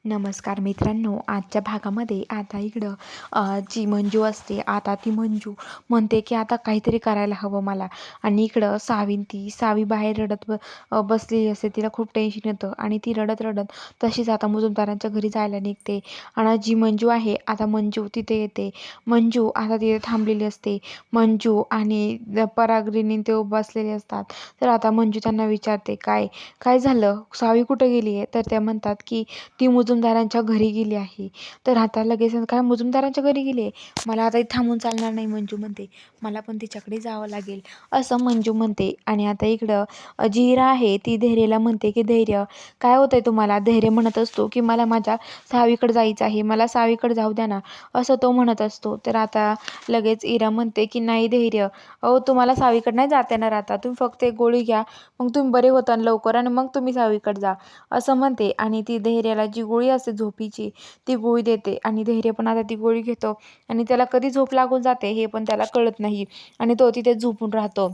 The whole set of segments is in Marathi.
नमस्कार मित्रांनो, आजच्या भागामध्ये आता इकडं जी मंजू असते, आता ती मंजू म्हणते की आता काहीतरी करायला हवं मला. आणि इकडं सावी बाहेर रडत बसलेली असते. तिला खूप टेन्शन येतं आणि ती रडत रडत तशीच आता मुजुमदारांच्या घरी जायला निघते. आणि जी मंजू आहे, आता मंजू तिथे येते. मंजू आता तिथे थांबलेली असते. मंजू आणि परागरीनी ते बसलेले असतात. तर आता मंजू त्यांना विचारते, काय काय झालं, सावी कुठे गेली आहे? तर त्या म्हणतात की ती मुजुमदारांच्या घरी गेली आहे. तर आता लगेच काय मुजुमदारांच्या घरी गेली आहे? मला आता इथे थांबून चालणार नाही, मंजू म्हणते. मला पण तिच्याकडे जावं लागेल, असं मंजू म्हणते. आणि आता इकडं जी हिरा आहे ती धैर्यला म्हणते की धैर्य, काय होतंय तुम्हाला? धैर्य म्हणत असतो की मला माझ्या सावीकडे जायचं आहे, मला सावीकडे जाऊ द्या ना, असं तो म्हणत असतो. तर आता लगेच इरा म्हणते की नाही धैर्य, अहो तुम्हाला सावीकडे नाही जाता येणार. आता तुम्ही फक्त एक गोळी घ्या, मग तुम्ही बरे होता लवकर आणि मग तुम्ही सावीकडे जा, असं म्हणते. आणि ती धैर्याला जी गोळी असते झोपीची ती गोळी देते. आणि धैर्य पण आता ती गोळी घेतो आणि त्याला कधी झोप लागून जाते हे पण त्याला कळत नाही आणि तो तिथे झोपून राहतो.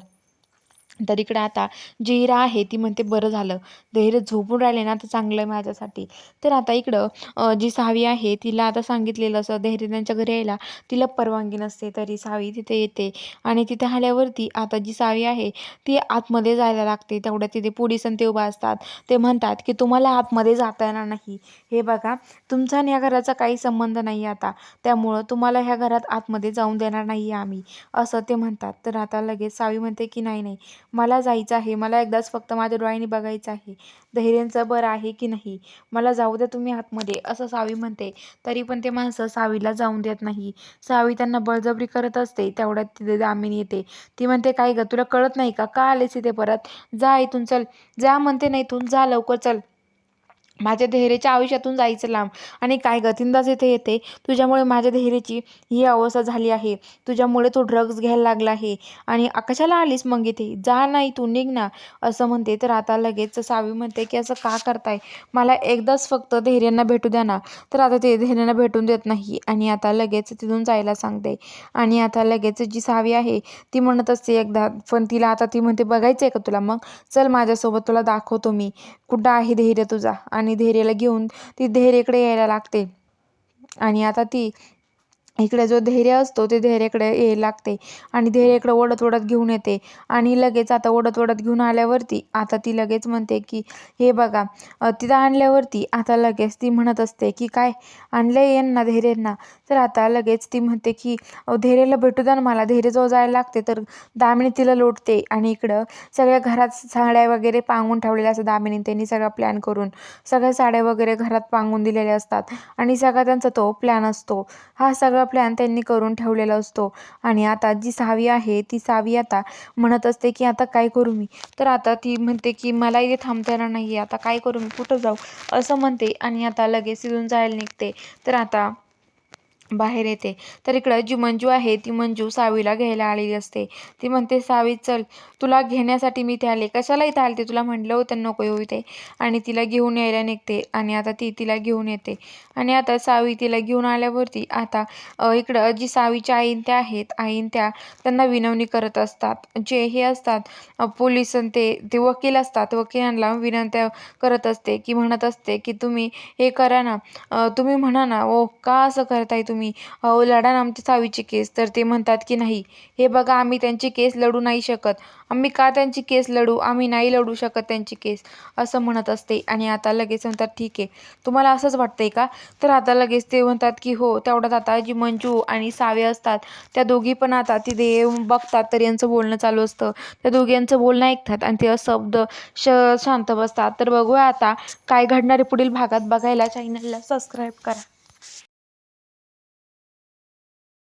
तर इकडं आता जी हिरा आहे ती म्हणते बरं झालं धैर्य झोपून राहिले ना, तर चांगलं आहे माझ्यासाठी. तर आता इकडं जी सावी आहे तिला आता सांगितलेलं असं धैर्य त्यांच्या घरी यायला तिला परवानगी नसते, तरी सावी तिथे येते. आणि तिथे आल्यावरती आता जी सावी आहे ती आतमध्ये जायला लागते. तेवढ्या तिथे पोलीस आणि ते उभा असतात. ते म्हणतात की तुम्हाला आतमध्ये जाता येणार नाही, हे बघा तुमचा आणि ह्या घराचा काही संबंध नाही आता, त्यामुळं तुम्हाला ह्या घरात आतमध्ये जाऊन देणार नाही आम्ही, असं ते म्हणतात. तर आता लगेच सावी म्हणते की नाही नाही, मला जायचं आहे, मला एकदाच फक्त माझ्या डोळ्यांनी बघायचं आहे धैर्यांचं बरं आहे की नाही, मला जाऊ द्या तुम्ही आतमध्ये, असं सावी म्हणते. तरी पण ते माणसं सावीला जाऊन देत नाही. सावी त्यांना बळजबरी करत असते. तेवढ्यात तिथे दामिनी येते. ती म्हणते काय ग, तुला कळत नाही का आलेस इथे परत? जा इथून, चल जा म्हणते, नाही इथून जा लवकर, चल माझ्या धैर्याच्या आयुष्यातून जायचं लांब. आणि काय ग, तीनदाच इथे येते, तुझ्यामुळे माझ्या धैर्याची ही अवस्था झाली आहे, तुझ्यामुळे तो ड्रग्ज घ्यायला लागला आहे आणि कशाला आलीस मग इथे, जा ना इथून, निघ ना, असं म्हणते. तर आता लगेच सावी म्हणते की असं का करताय, मला एकदाच फक्त धैर्यांना भेटू द्या ना. तर आता ते धैर्यांना भेटून देत नाही आणि आता लगेच तिथून जायला सांगते. आणि आता लगेच जी सावी आहे ती म्हणत असते एकदा, पण तिला आता ती म्हणते बघायचं आहे का तुला, मग चल माझ्यासोबत, तुला दाखवतो मी कुठं आहे धैर्य तुझा. आणि धैर्याला घेऊन ती धैर्याकडे यायला लागते. आणि आता ती इकडे जो धैर्य असतो ते धैर्याकडे यायला लागते आणि धैर्याकडे ओढत ओढत घेऊन येते. आणि लगेच आता ओढत ओढत घेऊन आल्यावरती आता ती लगेच म्हणते की हे बघा, तिथं आणल्यावरती आता लगेच ती म्हणत असते की काय आणलं यांना धैर्यांना. तर आता लगेच ती म्हणते की धैर्याला भेटू द्या ना मला, धैर्यजवळ जायला लागते. तर दामिनी तिला लोटते आणि इकडं सगळ्या घरात साड्या वगैरे पांगून ठेवलेल्या असतात. दामिनी त्यांनी सगळा प्लॅन करून सगळ्या साड्या वगैरे घरात पांगून दिलेल्या असतात आणि सगळा त्यांचा तो प्लॅन असतो. हा सगळा प्लॅन त्यांनी करून ठेवलेला असतो. आणि आता जी सावी आहे ती सावी आता म्हणत असते की आता काय करू मी. तर आता ती म्हणते की मला इथे थांबता येणार नाही, आता काय करू मी, कुठं जाऊ, असं म्हणते. आणि आता लगेच तिथून जायला निघते. तर आता बाहेर येते. तर इकडं जी मंजू आहे ती मंजू सावीला घ्यायला आलेली असते. ती म्हणते सावी चल, तुला घेण्यासाठी मी इथे आले, कशाला इथे आले, तुला म्हटलं होतं नको येऊ इथे. आणि तिला घेऊन यायला निघते. आणि आता ती तिला घेऊन येते. आणि आता सावी तिला घेऊन आल्यावरती आता इकडं जी सावीच्या आईन त्या आहेत, आईन त्यांना विनवणी करत असतात. जे हे असतात पोलीस आणि ते वकील असतात, वकिलांना विनंत्या करत असते की म्हणत असते की तुम्ही हे करा ना, तुम्ही म्हणा ना, ओ का असं करताय तुम्ही, अहो लढा ना आमची सावीची केस. तर ते म्हणतात की नाही, हे बघा आम्ही त्यांची केस लढू नाही शकत, आम्ही का त्यांची केस लढू, आम्ही नाही लढू शकत त्यांची केस, असं म्हणत असते. आणि आता लगेच म्हणतात ठीक आहे, तुम्हाला असंच वाटतंय का. तर आता लगेच ते म्हणतात की हो. तेवढ्यात आता जी मंजू आणि सावी असतात त्या दोघी पण आता तिथे येऊन बघतात. तर यांचं बोलणं चालू असतं. त्या दोघींचं बोलणं ऐकतात आणि ते शब्द शांत बसतात. तर बघूया आता काय घडणारे पुढील भागात. बघायला चॅनलला सबस्क्राईब करा.